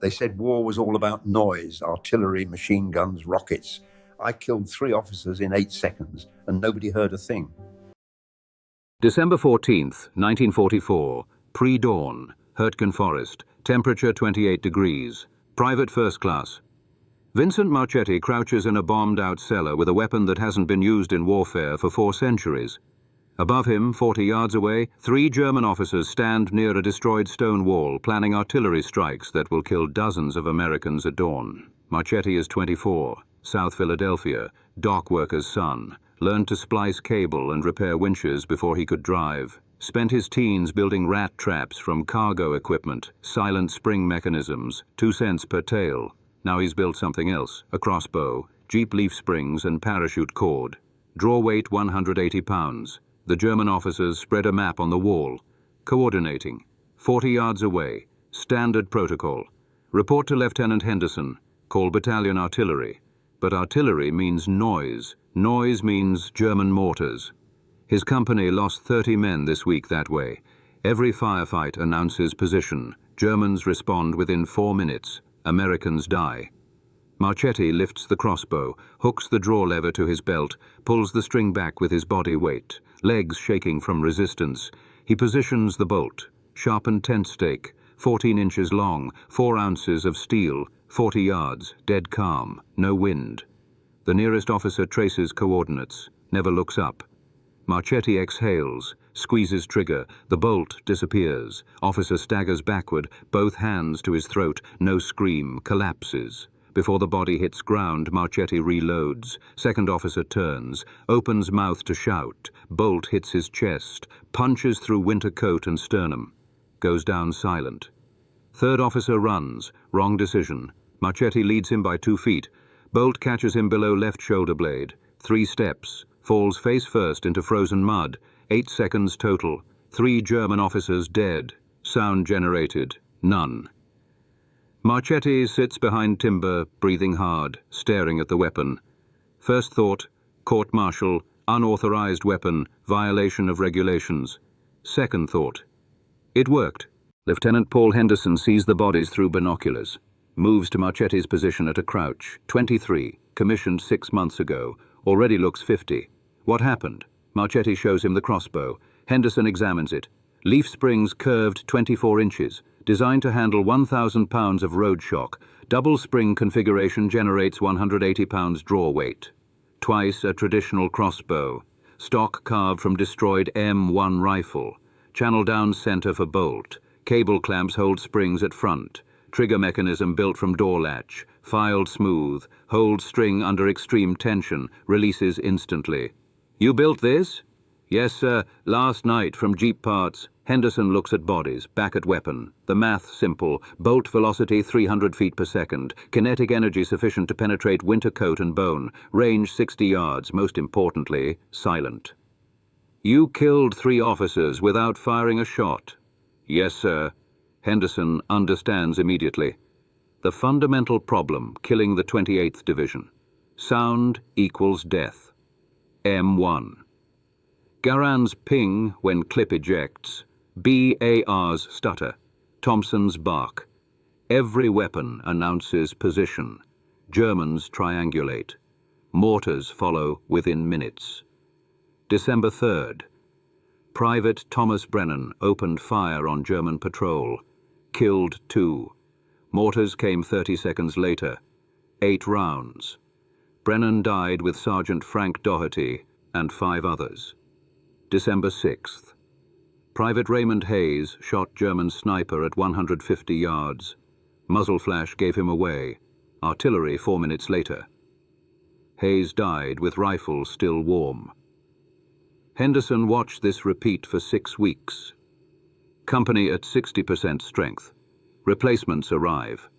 They said war was all about noise, artillery, machine guns, rockets. I killed 3 officers in 8 seconds, and nobody heard a thing. December 14th, 1944, pre-dawn, Hurtgen Forest, temperature 28 degrees, private first class. Vincent Marchetti crouches in a bombed-out cellar with a weapon that hasn't been used in warfare for 4 centuries. Above him, 40 yards away, 3 German officers stand near a destroyed stone wall, planning artillery strikes that will kill dozens of Americans at dawn. Marchetti is 24, South Philadelphia, dock worker's son, learned to splice cable and repair winches before he could drive. Spent his teens building rat traps from cargo equipment, silent spring mechanisms, 2 cents per tail. Now he's built something else, a crossbow, Jeep leaf springs and parachute cord. Draw weight 180 pounds. The German officers spread a map on the wall. Coordinating. 40 yards away. Standard protocol. Report to Lieutenant Henderson. Call battalion artillery. But artillery means noise. Noise means German mortars. His company lost 30 men this week that way. Every firefight announces position. Germans respond within 4 minutes. Americans die. Marchetti lifts the crossbow, hooks the draw lever to his belt, pulls the string back with his body weight, legs shaking from resistance. He positions the bolt. Sharpened tent stake, 14 inches long, 4 ounces of steel, 40 yards, dead calm, no wind. The nearest officer traces coordinates, never looks up. Marchetti exhales, squeezes trigger, the bolt disappears. Officer staggers backward, both hands to his throat, no scream, collapses. Before the body hits ground, Marchetti reloads. Second officer turns, opens mouth to shout. Bolt hits his chest, punches through winter coat and sternum. Goes down silent. Third officer runs, wrong decision. Marchetti leads him by 2 feet. Bolt catches him below left shoulder blade. 3 steps, falls face first into frozen mud. 8 seconds total. 3 German officers dead. Sound generated, none. Marchetti sits behind timber, breathing hard, staring at the weapon. First thought, court-martial, unauthorized weapon, violation of regulations. Second thought, it worked. Lieutenant Paul Henderson sees the bodies through binoculars. Moves to Marchetti's position at a crouch, 23, commissioned 6 months ago, already looks 50. What happened? Marchetti shows him the crossbow. Henderson examines it. Leaf springs curved 24 inches. Designed to handle 1,000 pounds of road shock, double spring configuration generates 180 pounds draw weight. Twice a traditional crossbow. Stock carved from destroyed M1 rifle. Channel down center for bolt. Cable clamps hold springs at front. Trigger mechanism built from door latch. Filed smooth. Holds string under extreme tension. Releases instantly. You built this? Yes, sir. Last night from Jeep parts. Henderson looks at bodies, back at weapon. The math simple. Bolt velocity 300 feet per second. Kinetic energy sufficient to penetrate winter coat and bone. Range 60 yards, most importantly, silent. You killed 3 officers without firing a shot. Yes, sir. Henderson understands immediately. The fundamental problem killing the 28th Division. Sound equals death. M1. Garan's ping when clip ejects. BAR's stutter. Thompson's bark. Every weapon announces position. Germans triangulate. Mortars follow within minutes. December 3rd. Private Thomas Brennan opened fire on German patrol. Killed 2. Mortars came 30 seconds later. 8 rounds. Brennan died with Sergeant Frank Doherty and 5 others. December 6th. Private Raymond Hayes shot German sniper at 150 yards. Muzzle flash gave him away. Artillery 4 minutes later. Hayes died with rifle still warm. Henderson watched this repeat for 6 weeks. Company at 60% strength. Replacements arrive.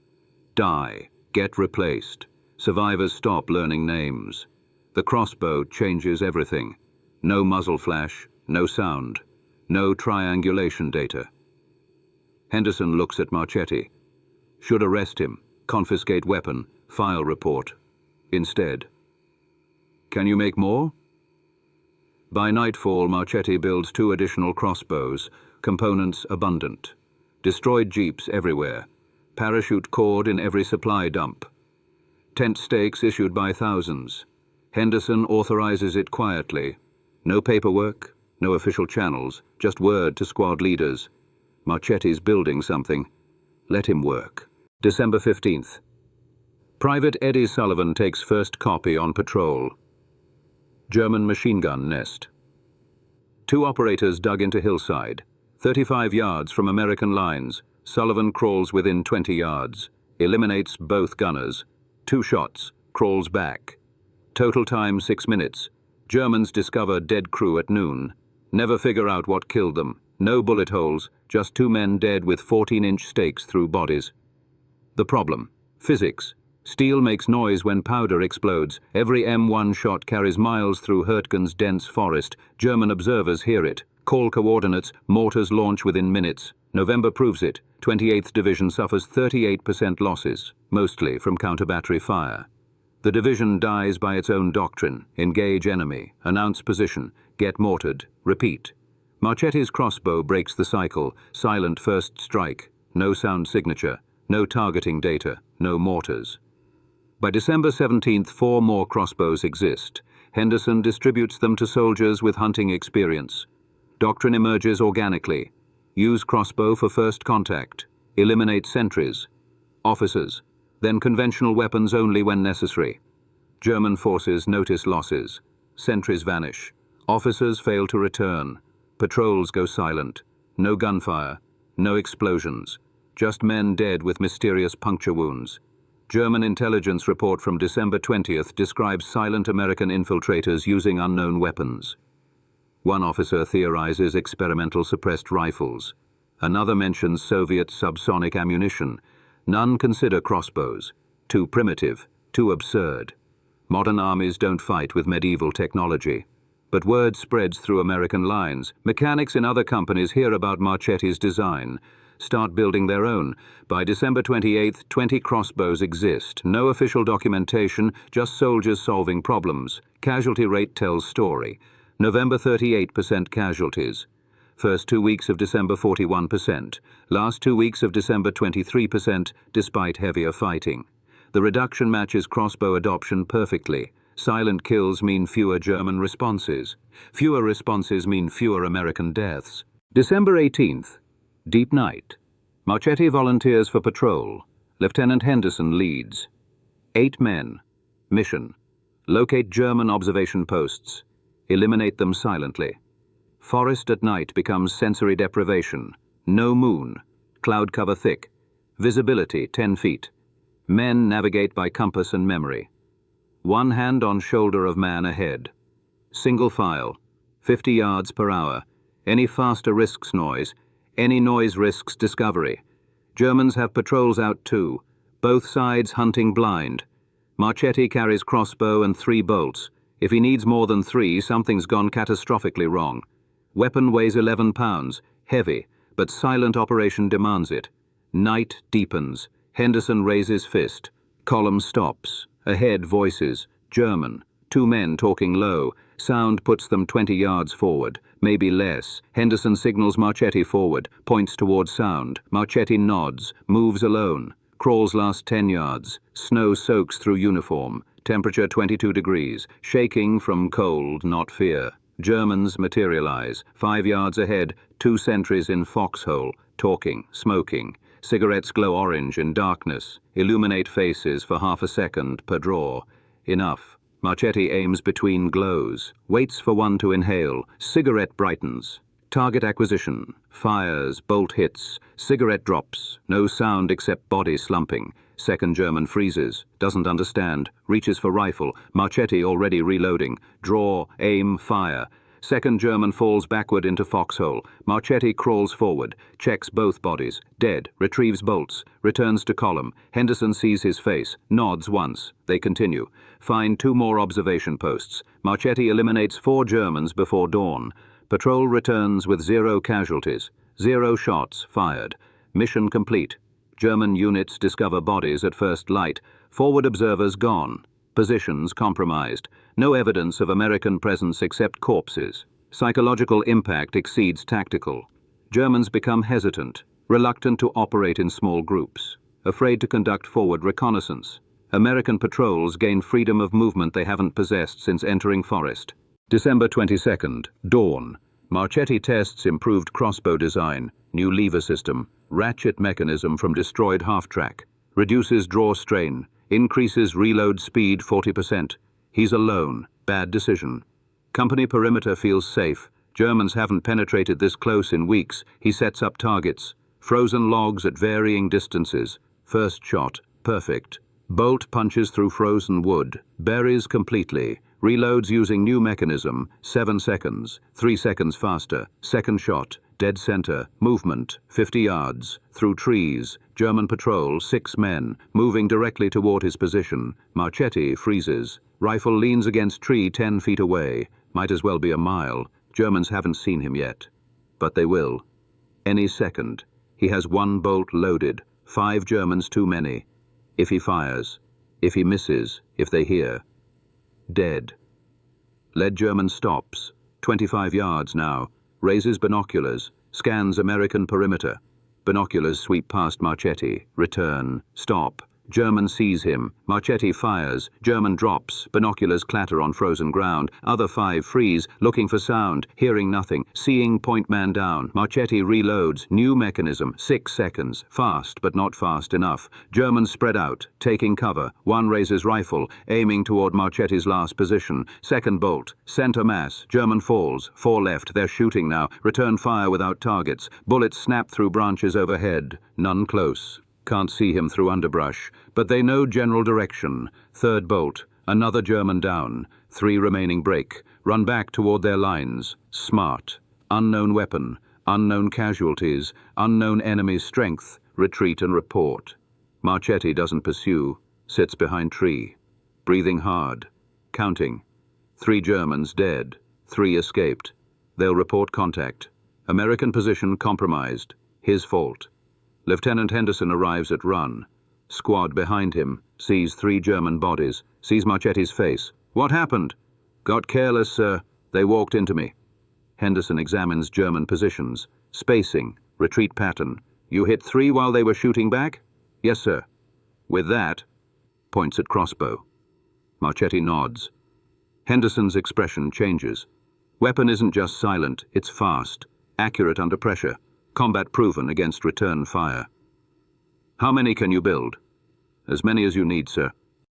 Die. Get replaced. Survivors stop learning names. The crossbow changes everything. No muzzle flash, no sound. No triangulation data. Henderson looks at Marchetti. Should arrest him, confiscate weapon, file report. Instead. Can you make more? By nightfall, Marchetti builds 2 additional crossbows, components abundant. Destroyed jeeps everywhere. Parachute cord in every supply dump. Tent stakes issued by thousands. Henderson authorizes it quietly. No paperwork, no official channels, just word to squad leaders. Marchetti's building something. Let him work. December 15th. Private Eddie Sullivan takes first copy on patrol. German machine gun nest. 2 operators dug into hillside. 35 yards from American lines. Sullivan crawls within 20 yards. Eliminates both gunners. 2 shots. Crawls back. Total time 6 minutes. Germans discover dead crew at noon. Never figure out what killed them. No bullet holes. Just 2 men dead with 14-inch stakes through bodies. The problem. Physics. Steel makes noise when powder explodes. Every M1 shot carries miles through Hurtgen's dense forest. German observers hear it. Call coordinates. Mortars launch within minutes. November proves it. 28th Division suffers 38% losses, mostly from counter-battery fire. The division dies by its own doctrine. Engage enemy. Announce position. Get mortared. Repeat. Marchetti's crossbow breaks the cycle. Silent first strike. No sound signature. No targeting data. No mortars. By December 17th, 4 more crossbows exist. Henderson distributes them to soldiers with hunting experience. Doctrine emerges organically. Use crossbow for first contact. Eliminate sentries. Officers. Then conventional weapons only when necessary. German forces notice losses. Sentries vanish. Officers fail to return. Patrols go silent. No gunfire. No explosions. Just men dead with mysterious puncture wounds. German intelligence report from December 20th describes silent American infiltrators using unknown weapons. One officer theorizes experimental suppressed rifles. Another mentions Soviet subsonic ammunition. None consider crossbows. Too primitive, too absurd. Modern armies don't fight with medieval technology. But word spreads through American lines. Mechanics in other companies hear about Marchetti's design. Start building their own. By December 28th, 20 crossbows exist. No official documentation, just soldiers solving problems. Casualty rate tells story. November 38% casualties. First 2 weeks of December 41%. Last 2 weeks of December 23%, despite heavier fighting. The reduction matches crossbow adoption perfectly. Silent kills mean fewer German responses. Fewer responses mean fewer American deaths. December 18th. Deep night. Marchetti volunteers for patrol. Lieutenant Henderson leads. 8 men. Mission. Locate German observation posts. Eliminate them silently. Forest at night becomes sensory deprivation. No moon. Cloud cover thick. Visibility 10 feet. Men navigate by compass and memory. 1 hand on shoulder of man ahead. Single file. 50 yards per hour. Any faster risks noise. Any noise risks discovery. Germans have patrols out too. Both sides hunting blind. Marchetti carries crossbow and 3 bolts. If he needs more than 3, something's gone catastrophically wrong. Weapon weighs 11 pounds. Heavy, but silent operation demands it. Night deepens. Henderson raises fist. Column stops. Ahead voices. German. 2 men talking low. Sound puts them 20 yards forward. Maybe less. Henderson signals Marchetti forward. Points towards sound. Marchetti nods. Moves alone. Crawls last 10 yards. Snow soaks through uniform. Temperature 22 degrees. Shaking from cold, not fear. Germans materialize. 5 yards ahead. 2 sentries in foxhole. Talking. Smoking. Cigarettes glow orange in darkness. Illuminate faces for half a second per draw. Enough. Marchetti aims between glows. Waits for one to inhale. Cigarette brightens. Target acquisition. Fires. Bolt hits. Cigarette drops. No sound except body slumping. Second German freezes. Doesn't understand. Reaches for rifle. Marchetti already reloading. Draw. Aim. Fire. Second German falls backward into foxhole. Marchetti crawls forward. Checks both bodies. Dead. Retrieves bolts. Returns to column. Henderson sees his face. Nods once. They continue. Find 2 more observation posts. Marchetti eliminates 4 Germans before dawn. Patrol returns with 0 casualties. 0 shots fired. Mission complete. German units discover bodies at first light. Forward observers gone. Positions compromised. No evidence of American presence except corpses. Psychological impact exceeds tactical. Germans become hesitant, reluctant to operate in small groups. afraid to conduct forward reconnaissance. American patrols gain freedom of movement they haven't possessed since entering Forest. December 22nd, dawn. Marchetti tests improved crossbow design, new lever system, ratchet mechanism from destroyed half-track, reduces draw strain, increases reload speed 40%. He's alone. Bad decision. Company perimeter feels safe. Germans haven't penetrated this close in weeks. He sets up targets. Frozen logs at varying distances. First shot. Perfect. Bolt punches through frozen wood. Buries completely. Reloads using new mechanism. 7 seconds. 3 seconds faster. Second shot. Dead center. Movement. 50 yards. Through trees. German patrol. 6 men. Moving directly toward his position. Marchetti freezes. Rifle leans against tree 10 feet away. Might as well be a mile. Germans haven't seen him yet. But they will. Any second. He has 1 bolt loaded. 5 Germans too many. If he fires. If he misses. If they hear. Dead. Lead German stops. 25 yards now. Raises binoculars. Scans American perimeter. Binoculars sweep past Marchetti. Return. Stop. German sees him. Marchetti fires. German drops. Binoculars clatter on frozen ground. Other 5 freeze, looking for sound, hearing nothing, seeing point man down. Marchetti reloads. New mechanism. 6 seconds. Fast, but not fast enough. Germans spread out, taking cover. 1 raises rifle, aiming toward Marchetti's last position. Second bolt. Center mass. German falls. 4 left. They're shooting now. Return fire without targets. Bullets snap through branches overhead. None close. Can't see him through underbrush, but they know general direction. Third bolt. Another German down. 3 remaining break. Run back toward their lines. Smart. Unknown weapon. Unknown casualties. Unknown enemy strength. Retreat and report. Marchetti doesn't pursue. Sits behind tree. Breathing hard. Counting. 3 Germans dead. 3 escaped. They'll report contact. American position compromised. His fault. Lieutenant Henderson arrives at run. Squad behind him. Sees 3 German bodies. Sees Marchetti's face. What happened? Got careless, sir. They walked into me. Henderson examines German positions. Spacing. Retreat pattern. You hit 3 while they were shooting back? Yes, sir. With that, points at Crossbow. Marchetti nods. Henderson's expression changes. Weapon isn't just silent, it's fast. Accurate under pressure. Combat proven against return fire. How many can you build? As many as you need, sir.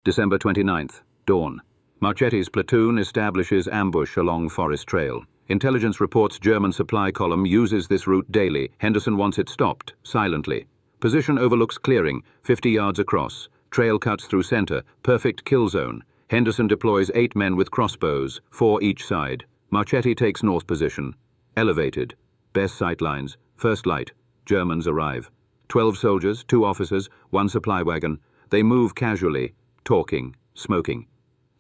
December 29th, dawn. Marchetti's platoon establishes ambush along Forest Trail. Intelligence reports German supply column uses this route daily. Henderson wants it stopped, silently. Position overlooks clearing, 50 yards across. Trail cuts through center, perfect kill zone. Henderson deploys 8 men with crossbows, 4 each side. Marchetti takes north position. Elevated. Best sight lines. First light. Germans arrive. 12 soldiers, 2 officers, 1 supply wagon. They move casually, talking, smoking.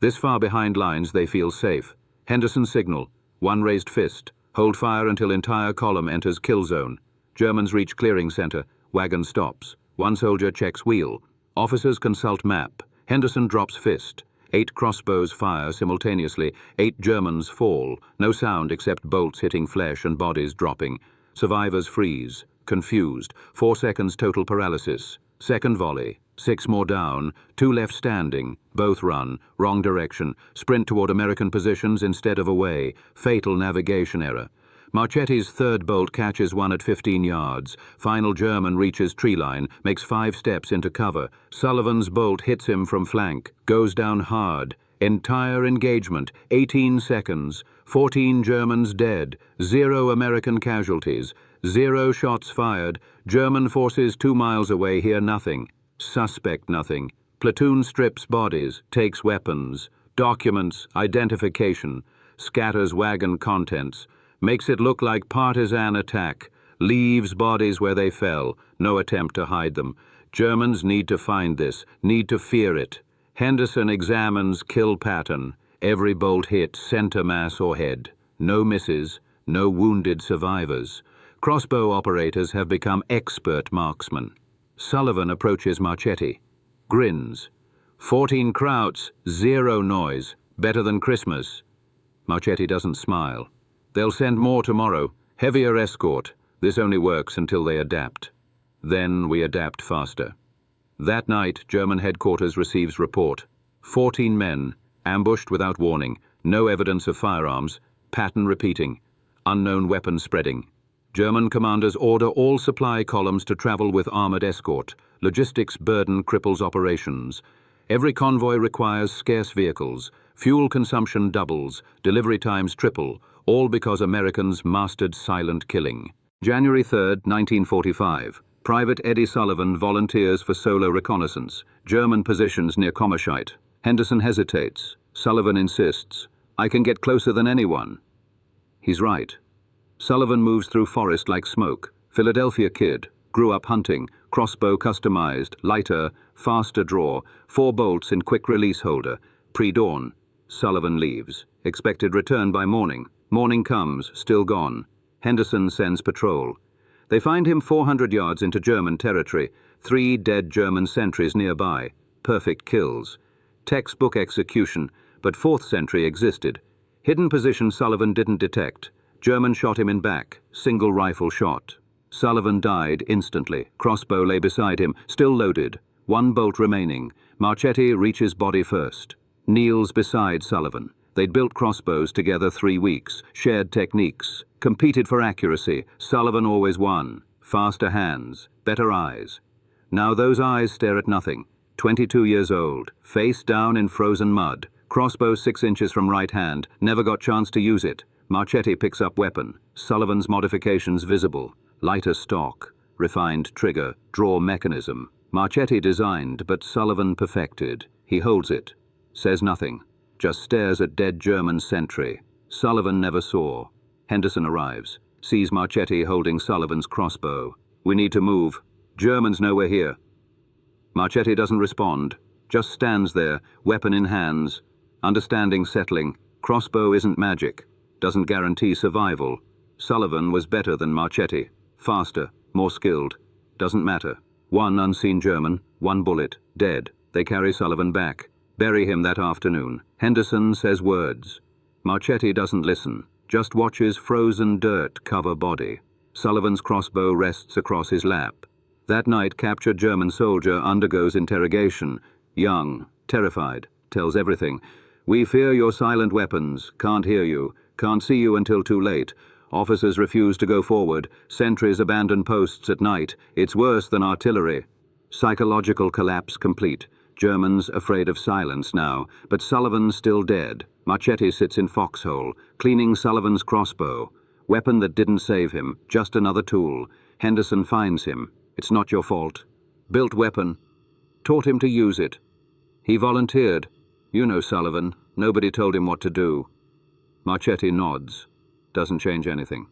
This far behind lines they feel safe. Henderson signal. 1 raised fist. Hold fire until entire column enters kill zone. Germans reach clearing center. Wagon stops. 1 soldier checks wheel. Officers consult map. Henderson drops fist. 8 crossbows fire simultaneously. 8 Germans fall. No sound except bolts hitting flesh and bodies dropping. Survivors freeze. Confused. 4 seconds total paralysis. Second volley. 6 more down. 2 left standing. Both run. Wrong direction. Sprint toward American positions instead of away. Fatal navigation error. Marchetti's third bolt catches 1 at 15 yards. Final German reaches tree line. Makes 5 steps into cover. Sullivan's bolt hits him from flank. Goes down hard. Entire engagement. 18 seconds. 14 Germans dead. 0 American casualties. 0 shots fired. German forces 2 miles away hear nothing. Suspect nothing. Platoon strips bodies. Takes weapons. Documents. Identification. Scatters wagon contents. Makes it look like partisan attack. Leaves bodies where they fell. No attempt to hide them. Germans need to find this. Need to fear it. Henderson examines kill pattern. Every bolt hit center mass or head. No misses, no wounded survivors. Crossbow operators have become expert marksmen. Sullivan approaches Marchetti. Grins. 14 krauts, 0 noise. Better than Christmas. Marchetti doesn't smile. They'll send more tomorrow. Heavier escort. This only works until they adapt. Then we adapt faster. That night, German headquarters receives report. 14 men, ambushed without warning, no evidence of firearms, pattern repeating, unknown weapon spreading. German commanders order all supply columns to travel with armored escort. Logistics burden cripples operations. Every convoy requires scarce vehicles. Fuel consumption doubles, delivery times triple, all because Americans mastered silent killing. January 3, 1945. Private Eddie Sullivan volunteers for solo reconnaissance. German positions near Commerscheid. Henderson hesitates. Sullivan insists, "I can get closer than anyone." He's right. Sullivan moves through forest like smoke. Philadelphia kid, grew up hunting, crossbow customized, lighter, faster draw, 4 bolts in quick release holder. Pre-dawn. Sullivan leaves. Expected return by morning. Morning comes, still gone. Henderson sends patrol. They find him 400 yards into German territory, 3 dead German sentries nearby. Perfect kills. Textbook execution, but 4th sentry existed. Hidden position Sullivan didn't detect. German shot him in back, single rifle shot. Sullivan died instantly. Crossbow lay beside him, still loaded. 1 bolt remaining. Marchetti reaches body first. Kneels beside Sullivan. They'd built crossbows together 3 weeks, shared techniques, competed for accuracy. Sullivan always won. Faster hands, better eyes. Now those eyes stare at nothing. 22 years old, face down in frozen mud. Crossbow 6 inches from right hand, never got chance to use it. Marchetti picks up weapon. Sullivan's modifications visible. Lighter stock, refined trigger, draw mechanism. Marchetti designed, but Sullivan perfected. He holds it. Says nothing. Just stares at dead German sentry. Sullivan never saw. Henderson arrives. Sees Marchetti holding Sullivan's crossbow. "We need to move. Germans know we're here." Marchetti doesn't respond. Just stands there, weapon in hands. Understanding settling. Crossbow isn't magic. Doesn't guarantee survival. Sullivan was better than Marchetti. Faster, more skilled. Doesn't matter. 1 unseen German, 1 bullet, dead. They carry Sullivan back. Bury him that afternoon. Henderson says words. Marchetti doesn't listen. Just watches frozen dirt cover body. Sullivan's crossbow rests across his lap. That night, captured German soldier undergoes interrogation. Young, terrified, tells everything. "We fear your silent weapons. Can't hear you. Can't see you until too late. Officers refuse to go forward. Sentries abandon posts at night. It's worse than artillery." Psychological collapse complete. Germans afraid of silence now, but Sullivan's still dead. Marchetti sits in foxhole, cleaning Sullivan's crossbow. Weapon that didn't save him, just another tool. Henderson finds him. "It's not your fault." Built weapon. Taught him to use it. He volunteered. You know Sullivan. Nobody told him what to do. Marchetti nods. Doesn't change anything.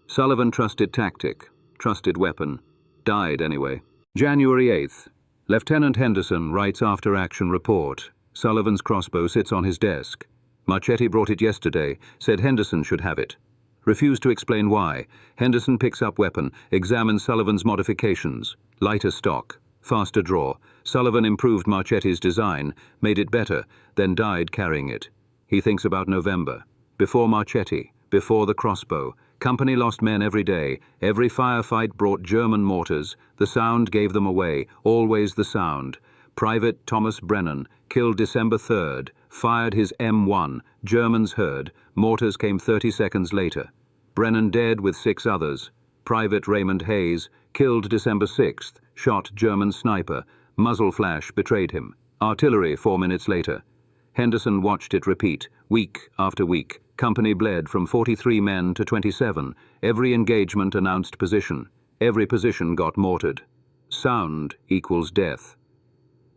Sullivan trusted tactic, trusted weapon. Died anyway. January 8th. Lieutenant Henderson writes after-action report. Sullivan's crossbow sits on his desk. Marchetti brought it yesterday, said Henderson should have it. Refused to explain why. Henderson picks up weapon, examines Sullivan's modifications. Lighter stock, faster draw. Sullivan improved Marchetti's design, made it better, then died carrying it. He thinks about November. Before Marchetti, before the crossbow. Company lost men every day. Every firefight brought German mortars. The sound gave them away, always the sound. Private Thomas Brennan, killed December 3rd, fired his M1. Germans heard. Mortars came 30 seconds later. Brennan dead with 6 others. Private Raymond Hayes, killed December 6th, shot German sniper. Muzzle flash betrayed him. Artillery 4 minutes later. Henderson watched it repeat, week after week. Company bled from 43 men to 27. Every engagement announced position. Every position got mortared. Sound equals death.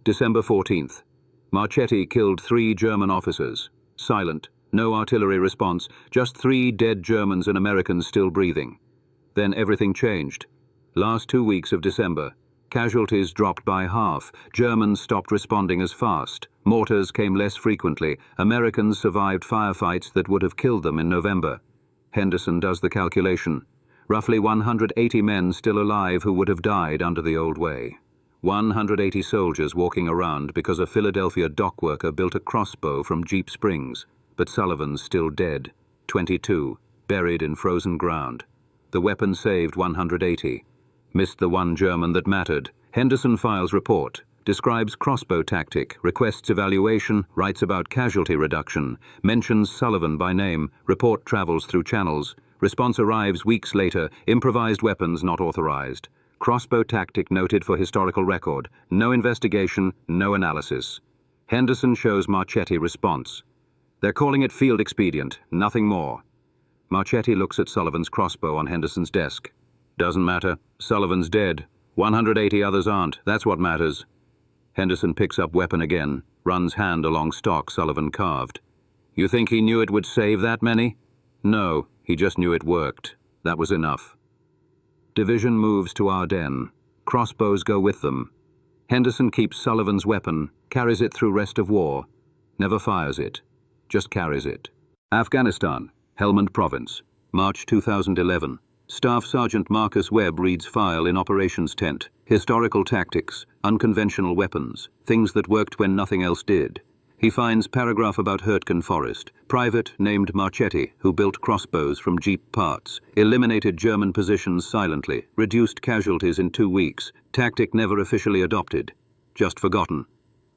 December 14th. Marchetti killed 3 German officers. Silent, no artillery response, just 3 dead Germans and Americans still breathing. Then everything changed. Last 2 weeks of December. Casualties dropped by half. Germans stopped responding as fast. Mortars came less frequently. Americans survived firefights that would have killed them in November. Henderson does the calculation. Roughly 180 men still alive who would have died under the old way. 180 soldiers walking around because a Philadelphia dock worker built a crossbow from Jeep Springs. But Sullivan's still dead. 22, buried in frozen ground. The weapon saved 180. Missed the 1 German that mattered. Henderson files report. describes crossbow tactic, requests evaluation, writes about casualty reduction, mentions Sullivan by name, report travels through channels, response arrives weeks later, improvised weapons not authorized. Crossbow tactic noted for historical record, no investigation, no analysis. Henderson shows Marchetti response. They're calling it field expedient, nothing more. Marchetti looks at Sullivan's crossbow on Henderson's desk. Doesn't matter. Sullivan's dead. 180 others aren't. That's what matters. Henderson picks up weapon again, runs hand along stock Sullivan carved. You think he knew it would save that many? No, he just knew it worked. That was enough. Division moves to Ardennes. Crossbows go with them. Henderson keeps Sullivan's weapon, carries it through rest of war. Never fires it. Just carries it. Afghanistan, Helmand Province, March 2011. Staff Sergeant Marcus Webb reads file in operations tent. Historical tactics, unconventional weapons, things that worked when nothing else did. He finds paragraph about Hurtgen Forest. Private named Marchetti, who built crossbows from Jeep parts, eliminated German positions silently, reduced casualties in 2 weeks. Tactic never officially adopted. Just forgotten.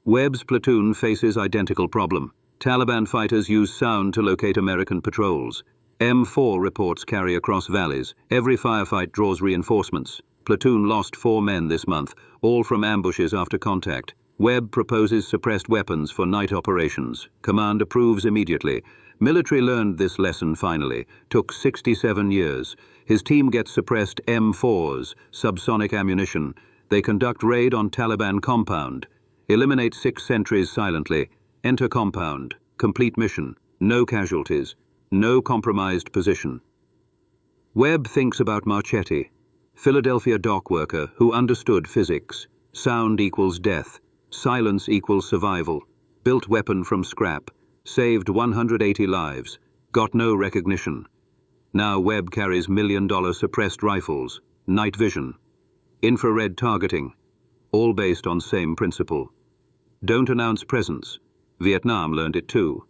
Webb's platoon faces identical problem. Taliban fighters use sound to locate American patrols. M4 reports carry across valleys. Every firefight draws reinforcements. Platoon lost 4 men this month, all from ambushes after contact. Webb proposes suppressed weapons for night operations. Command approves immediately. Military learned this lesson finally. Took 67 years. His team gets suppressed M4s, subsonic ammunition. They conduct raid on Taliban compound. Eliminate 6 sentries silently. Enter compound. Complete mission. No casualties. No compromised position. Webb thinks about Marchetti, Philadelphia dock worker who understood physics. Sound equals death. Silence equals survival. Built weapon from scrap. Saved 180 lives. Got no recognition. Now Webb carries $1 million suppressed rifles. Night vision. Infrared targeting. All based on same principle. Don't announce presence. Vietnam learned it too.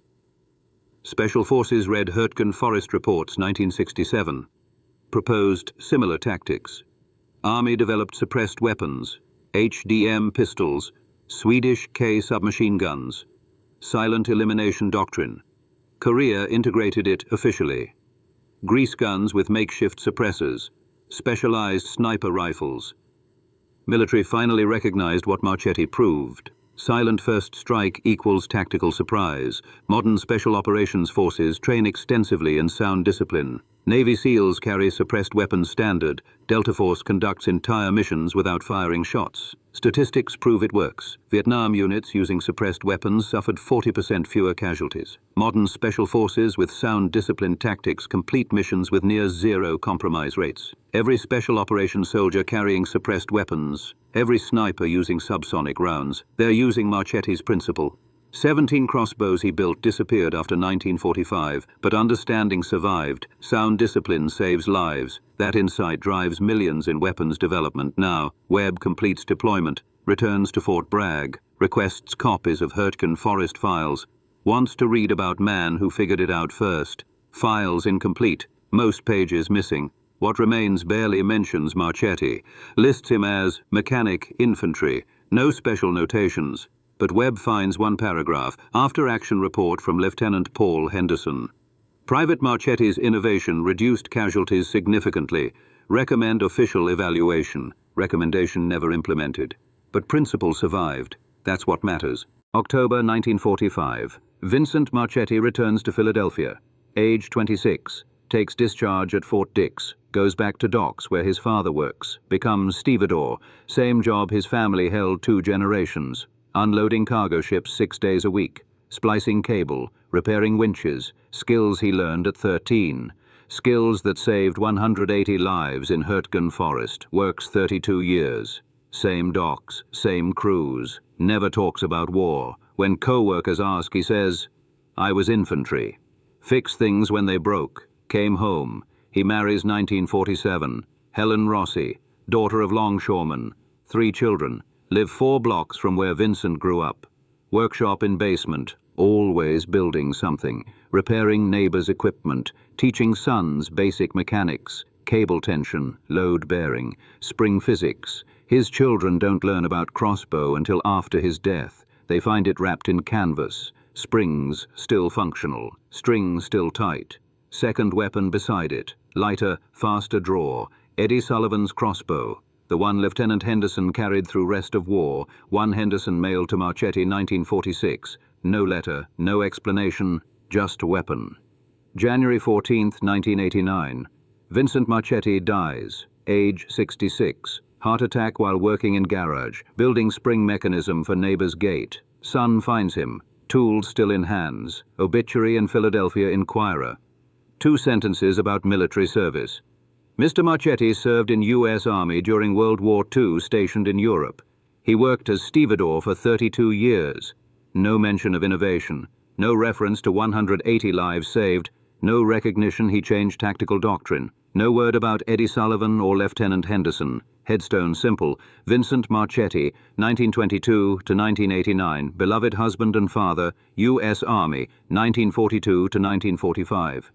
Special Forces read Hurtgen Forest reports 1967. Proposed similar tactics. Army developed suppressed weapons, HDM pistols, Swedish K submachine guns. Silent elimination doctrine. Korea integrated it officially. Grease guns with makeshift suppressors. Specialized sniper rifles. Military finally recognized what Marchetti proved. Silent first strike equals tactical surprise. Modern special operations forces train extensively in sound discipline. Navy SEALs carry suppressed weapons standard. Delta Force conducts entire missions without firing shots. Statistics prove it works. Vietnam units using suppressed weapons suffered 40% fewer casualties. Modern special forces with sound discipline tactics complete missions with near zero compromise rates. Every special operations soldier carrying suppressed weapons. Every sniper using subsonic rounds. They're using Marchetti's principle. 17 crossbows he built disappeared after 1945, but understanding survived. Sound discipline saves lives. That insight drives millions in weapons development now. Webb completes deployment, returns to Fort Bragg, requests copies of Hurtgen Forest files, wants to read about man who figured it out first. Files incomplete, most pages missing. What remains barely mentions Marchetti, lists him as mechanic infantry, no special notations. But Webb finds one paragraph, after-action report from Lieutenant Paul Henderson. Private Marchetti's innovation reduced casualties significantly. Recommend official evaluation. Recommendation never implemented. But principle survived. That's what matters. October 1945. Vincent Marchetti returns to Philadelphia. Age 26. Takes discharge at Fort Dix. Goes back to docks where his father works. Becomes stevedore. Same job his family held 2 generations. Unloading cargo ships 6 days a week, splicing cable, repairing winches, skills he learned at 13. Skills that saved 180 lives in Hurtgen Forest, works 32 years. Same docks, same crews, never talks about war. When co-workers ask, he says, I was infantry. Fixed things when they broke, came home. He marries 1947, Helen Rossi, daughter of longshoreman, 3 children. Live 4 blocks from where Vincent grew up. Workshop in basement, always building something, repairing neighbors' equipment, teaching sons basic mechanics, cable tension, load bearing, spring physics. His children don't learn about Crossbow until after his death. They find it wrapped in canvas, springs still functional, strings still tight. Second weapon beside it, lighter, faster draw, Eddie Sullivan's crossbow, the one Lieutenant Henderson carried through rest of war, one Henderson mailed to Marchetti 1946. No letter, no explanation, just weapon. January 14th, 1989. Vincent Marchetti dies, age 66. Heart attack while working in garage, building spring mechanism for neighbor's gate. Son finds him, tools still in hands. Obituary in Philadelphia Inquirer. 2 sentences about military service. Mr. Marchetti served in U.S. Army during World War II, stationed in Europe. He worked as stevedore for 32 years. No mention of innovation, no reference to 180 lives saved, no recognition he changed tactical doctrine, no word about Eddie Sullivan or Lieutenant Henderson. Headstone simple, Vincent Marchetti, 1922 to 1989, beloved husband and father, U.S. Army, 1942 to 1945.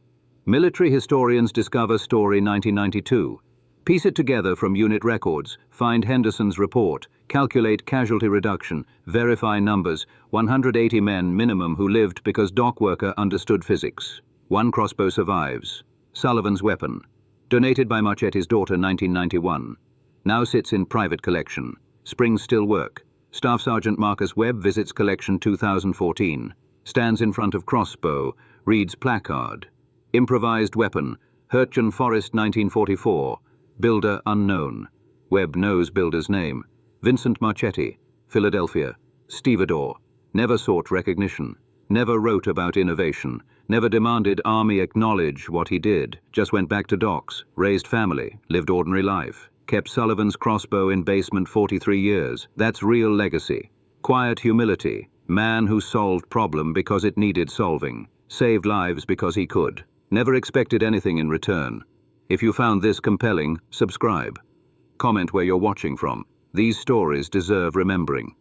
Military historians discover story 1992. Piece it together from unit records, find Henderson's report, calculate casualty reduction, verify numbers, 180 men minimum who lived because dock worker understood physics. 1 crossbow survives. Sullivan's weapon. Donated by Marchetti's daughter 1991. Now sits in private collection. Springs still work. Staff Sergeant Marcus Webb visits collection 2014. Stands in front of crossbow, reads placard. Improvised weapon, Hurtgen Forest 1944. Builder unknown. Webb knows builder's name. Vincent Marchetti, Philadelphia. Stevedore. Never sought recognition. Never wrote about innovation. Never demanded Army acknowledge what he did. Just went back to docks, raised family, lived ordinary life. Kept Sullivan's crossbow in basement 43 years. That's real legacy. Quiet humility. Man who solved problem because it needed solving. Saved lives because he could. Never expected anything in return. If you found this compelling, subscribe. Comment where you're watching from. These stories deserve remembering.